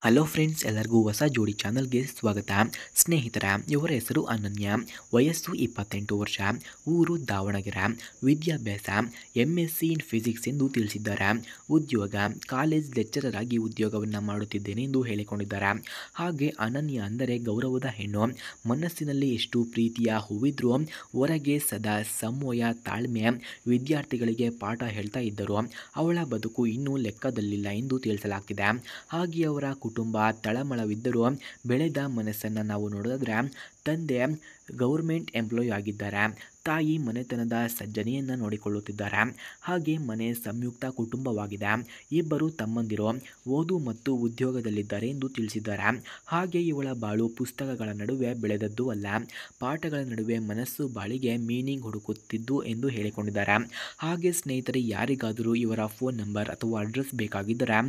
Hello friends, ಎಲ್ಲರಿಗೂ ಹೊಸ ಜೋಡಿ ಚಾನಲ್ಗೆ ಸ್ವಾಗತ. ಸ್ನೇಹಿತರ, ಇವರ ಹೆಸರು ಅನನ್ಯ. ವಯಸ್ಸು 28 ವರ್ಷ. ಊರು ದಾವಣಗೆರೆ. ವಿದ್ಯಾಭ್ಯಾಸ MSc ಇನ್ ಫಿಸಿಕ್ಸ್ ಎಂದು ತಿಳಿಸಿದ್ದಾರೆ. ಉದ್ಯೋಗ ಕಾಲೇಜ್ ಲೆಕ್ಚರರ್ ಆಗಿ ಉದ್ಯೋಗವನ್ನು ಮಾಡುತ್ತಿದ್ದೇನೆ ಎಂದು ಹೇಳಿಕೊಂಡಿದ್ದಾರೆ. ಹಾಗೆ ಅನನ್ಯ ಅಂದರೆ ಗೌರವದ ಹೆಣ್ಣು. ಮನಸ್ಸಿನಲ್ಲಿ ಎಷ್ಟು ಪ್ರೀತಿಯ ಹೂವಿದ್ರೂ ಹೊರಗೆ ಸದಾ ಸಂಯಮ ತಾಳ್ಮೆ, ವಿದ್ಯಾರ್ಥಿಗಳಿಗೆ ಪಾಠ ಹೇಳ್ತಾ ಇದ್ದರು. ಅವಳ ಬದುಕು ಇನ್ನೂ ಲೆಕ್ಕದಲ್ಲಿಲ್ಲ ಎಂದು ತಿಳಿಸಲಾಗ್ತಿದೆ. ಹಾಗೆ ಅವರ ಕುಟುಂಬ ತಳಮಳವಿದ್ದರೂ ಬೆಳೆದ ಮನಸ್ಸನ್ನು ನಾವು ನೋಡಿದ್ರೆ, ತಂದೆ ಗೌರ್ಮೆಂಟ್ ಎಂಪ್ಲಾಯ್ ಆಗಿದ್ದಾರೆ, ತಾಯಿ ಮನೆತನದ ಸಜ್ಜನೆಯನ್ನು ನೋಡಿಕೊಳ್ಳುತ್ತಿದ್ದಾರೆ. ಹಾಗೆ ಮನೆ ಸಂಯುಕ್ತ ಕುಟುಂಬವಾಗಿದೆ. ಇಬ್ಬರು ತಮ್ಮಂದಿರು ಓದು ಮತ್ತು ಉದ್ಯೋಗದಲ್ಲಿದ್ದಾರೆ ಎಂದು ತಿಳಿಸಿದ್ದಾರೆ. ಹಾಗೆ ಇವಳ ಬಾಳು ಪುಸ್ತಕಗಳ ನಡುವೆ ಬೆಳೆದದ್ದು ಅಲ್ಲ, ಪಾಠಗಳ ನಡುವೆ ಮನಸ್ಸು ಬಾಳಿಗೆ ಮೀನಿಂಗ್ ಹುಡುಕುತ್ತಿದ್ದು ಎಂದು ಹೇಳಿಕೊಂಡಿದ್ದಾರೆ. ಹಾಗೆ ಸ್ನೇಹಿತರೆ, ಯಾರಿಗಾದರೂ ಇವರ ಫೋನ್ ನಂಬರ್ ಅಥವಾ ಅಡ್ರೆಸ್ ಬೇಕಾಗಿದ್ದರೆ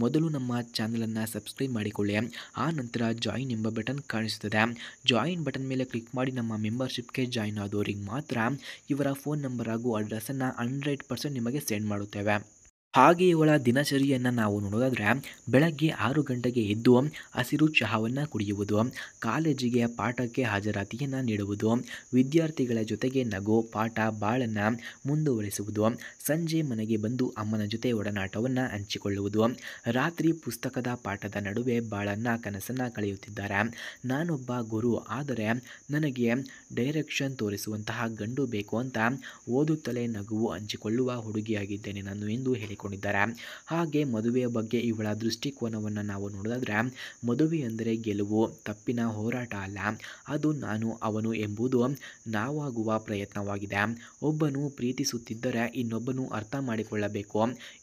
ಮೊದಲು ನಮ್ಮ ಚಾನಲನ್ನು ಸಬ್ಸ್ಕ್ರೈಬ್ ಮಾಡಿಕೊಳ್ಳಿ. ಆ ನಂತರ ಜಾಯಿನ್ ಎಂಬ ಬಟನ್ ಕಾಣಿಸುತ್ತದೆ. ಜಾಯಿನ್ ಬಟನ್ ಮೇಲೆ ಕ್ಲಿಕ್ ಮಾಡಿ ನಮ್ಮ ಮೆಂಬರ್ಶಿಪ್ಗೆ ಜಾಯಿನ್ ಆದವರಿಗೆ ಮಾತ್ರ ಇವರ ಫೋನ್ ನಂಬರ್ ಹಾಗೂ ಅಡ್ರೆಸ್ಸನ್ನು 100% ನಿಮಗೆ ಸೆಂಡ್ ಮಾಡುತ್ತೇವೆ. ಹಾಗೆ ಇವಳ ದಿನಚರಿಯನ್ನು ನಾವು ನೋಡೋದಾದರೆ, ಬೆಳಗ್ಗೆ 6 ಗಂಟೆಗೆ ಎದ್ದು ಹಸಿರು ಚಹಾವನ್ನು ಕುಡಿಯುವುದು, ಕಾಲೇಜಿಗೆ ಪಾಠಕ್ಕೆ ಹಾಜರಾತಿಯನ್ನು ನೀಡುವುದು, ವಿದ್ಯಾರ್ಥಿಗಳ ಜೊತೆಗೆ ನಗು ಪಾಠ ಬಾಳನ್ನು ಮುಂದುವರಿಸುವುದು, ಸಂಜೆ ಮನೆಗೆ ಬಂದು ಅಮ್ಮನ ಜೊತೆ ಒಡನಾಟವನ್ನು ಹಂಚಿಕೊಳ್ಳುವುದು, ರಾತ್ರಿ ಪುಸ್ತಕದ ಪಾಠದ ನಡುವೆ ಬಾಳನ್ನು ಕನಸನ್ನು ಕಳೆಯುತ್ತಿದ್ದಾರೆ. ನಾನೊಬ್ಬ ಗುರು, ಆದರೆ ನನಗೆ ಡೈರೆಕ್ಷನ್ ತೋರಿಸುವಂತಹ ಗಂಡು ಬೇಕು ಅಂತ ಓದುತ್ತಲೇ ನಗುವು ಹಂಚಿಕೊಳ್ಳುವ ಹುಡುಗಿಯಾಗಿದ್ದೇನೆ ನಾನು ಎಂದು ಹೇಳಿಕೊಂಡಿದ್ದಾರೆ. ಹಾಗೆ ಮದುವೆಯ ಬಗ್ಗೆ ಇವಳ ದೃಷ್ಟಿಕೋನವನ್ನು ನಾವು ನೋಡೋದಾದರೆ, ಮದುವೆ ಅಂದರೆ ಗೆಲುವು ತಪ್ಪಿನ ಹೋರಾಟ ಅಲ್ಲ, ಅದು ನಾನು ಅವನು ಎಂಬುದು ನಾವಾಗುವ ಪ್ರಯತ್ನವಾಗಿದೆ. ಒಬ್ಬನು ಪ್ರೀತಿಸುತ್ತಿದ್ದರೆ ಇನ್ನೊಬ್ಬನು ಅರ್ಥ ಮಾಡಿಕೊಳ್ಳಬೇಕು.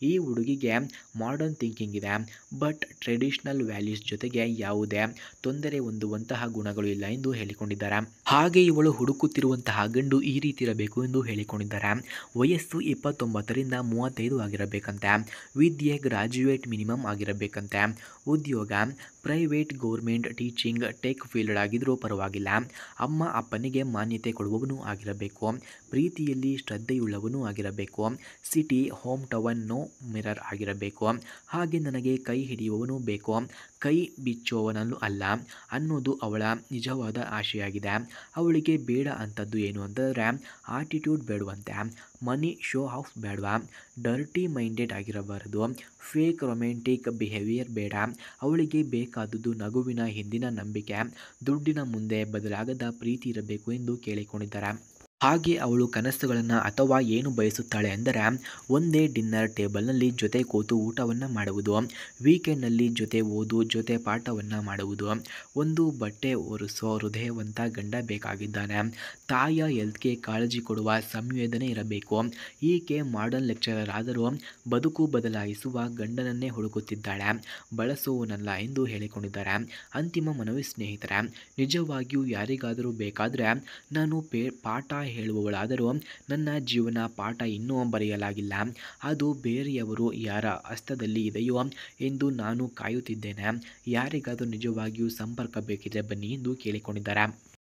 ಈ ಹುಡುಗಿಗೆ ಮಾಡರ್ನ್ ಥಿಂಕಿಂಗ್ ಇದೆ, ಬಟ್ ಟ್ರೆಡಿಷನಲ್ ವ್ಯಾಲ್ಯೂಸ್ ಜೊತೆಗೆ ಯಾವುದೇ ತೊಂದರೆ ಹೊಂದುವಂತಹ ಗುಣಗಳು ಇಲ್ಲ ಎಂದು ಹೇಳಿಕೊಂಡಿದ್ದಾರೆ. ಹಾಗೆ ಇವಳು ಹುಡುಕುತ್ತಿರುವಂತಹ ಗಂಡು ಈ ರೀತಿ ಇರಬೇಕು ಎಂದು ಹೇಳಿಕೊಂಡಿದ್ದಾರೆ. ವಯಸ್ಸು 29ರಿಂದ 35 ಆಗಿರಬೇಕಂತೆ. ವಿದ್ಯೆ ಗ್ರಾಜ್ಯುಯೇಟ್ ಮಿನಿಮಮ್ ಆಗಿರಬೇಕಂತೆ. ಉದ್ಯೋಗ private, government, teaching, tech field ಆಗಿದ್ರೂ ಪರವಾಗಿಲ್ಲ. ಅಮ್ಮ ಅಪ್ಪನಿಗೆ ಮಾನ್ಯತೆ ಕೊಡುವವನು ಆಗಿರಬೇಕು. ಪ್ರೀತಿಯಲ್ಲಿ ಶ್ರದ್ಧೆಯುಳ್ಳವನು ಆಗಿರಬೇಕು. City, home town, no mirror ಆಗಿರಬೇಕು. ಹಾಗೆ ನನಗೆ ಕೈ ಹಿಡಿಯುವವನು ಬೇಕು, ಕೈ ಬಿಚ್ಚುವವನಲ್ಲೂ ಅಲ್ಲ ಅನ್ನೋದು ಅವಳ ನಿಜವಾದ ಆಶೆಯಾಗಿದೆ. ಅವಳಿಗೆ ಬೇಡ ಅಂಥದ್ದು ಏನು ಅಂತಂದರೆ, ಆಟಿಟ್ಯೂಡ್ ಬೇಡವಂತೆ, ಮನಿ ಶೋ ಆಫ್ ಬೇಡವಾ, ಡರ್ಟಿ ಮೈಂಡೆಡ್ ಆಗಿರಬಾರದು, ಫೇಕ್ ರೊಮ್ಯಾಂಟಿಕ್ ಬಿಹೇವಿಯರ್ ಬೇಡ. ಅವಳಿಗೆ ಬೇಕಾದದ್ದು ನಗುವಿನ ಹಿಂದಿನ ನಂಬಿಕೆ, ದುಡ್ಡಿನ ಮುಂದೆ ಬದಲಾಗದ ಪ್ರೀತಿ ಇರಬೇಕು ಎಂದು ಕೇಳಿಕೊಂಡಿದ್ದಾರೆ. ಹಾಗೆ ಅವಳು ಕನಸುಗಳನ್ನು ಅಥವಾ ಏನು ಬಯಸುತ್ತಾಳೆ ಅಂದರೆ, ಒಂದೇ ಡಿನ್ನರ್ ಟೇಬಲ್ನಲ್ಲಿ ಜೊತೆ ಕೂತು ಊಟವನ್ನು ಮಾಡುವುದು, ವೀಕೆಂಡ್ನಲ್ಲಿ ಜೊತೆ ಓದು ಜೊತೆ ಪಾಠವನ್ನು ಮಾಡುವುದು, ಒಂದು ಬಟ್ಟೆ ಒರೆಸೋ ಹೃದಯವಂತ ಗಂಡ ಬೇಕಾಗಿದ್ದಾನೆ, ತಾಯಿಯ ಹೆಲ್ತ್ಗೆ ಕಾಳಜಿ ಕೊಡುವ ಸಂವೇದನೆ ಇರಬೇಕು. ಈಕೆ ಮಾಡರ್ನ್ ಲೆಕ್ಚರರ್ ಆದರೂ ಬದುಕು ಬದಲಾಯಿಸುವ ಗಂಡನನ್ನೇ ಹುಡುಕುತ್ತಿದ್ದಾಳೆ, ಬಳಸುವವನಲ್ಲ ಎಂದು ಹೇಳಿಕೊಂಡಿದ್ದಾರೆ. ಅಂತಿಮ ಮನವಿ ಸ್ನೇಹಿತರೆ, ನಿಜವಾಗಿಯೂ ಯಾರಿಗಾದರೂ ಬೇಕಾದರೆ ನಾನು ಪಾಠ ಹೇಳುವವಳಾದರೂ ನನ್ನ ಜೀವನ ಪಾಠ ಇನ್ನೂ ಬರೆಯಲಾಗಿಲ್ಲ, ಅದು ಬೇರೆಯವರು ಯಾರ ಹಸ್ತದಲ್ಲಿ ಇದೆಯೋ ಎಂದು ನಾನು ಕಾಯುತ್ತಿದ್ದೇನೆ. ಯಾರಿಗಾದರೂ ನಿಜವಾಗಿಯೂ ಸಂಪರ್ಕ ಬೇಕಿದ್ರೆ ಬನ್ನಿ ಎಂದು ಕೇಳಿಕೊಂಡಿದ್ದಾರೆ.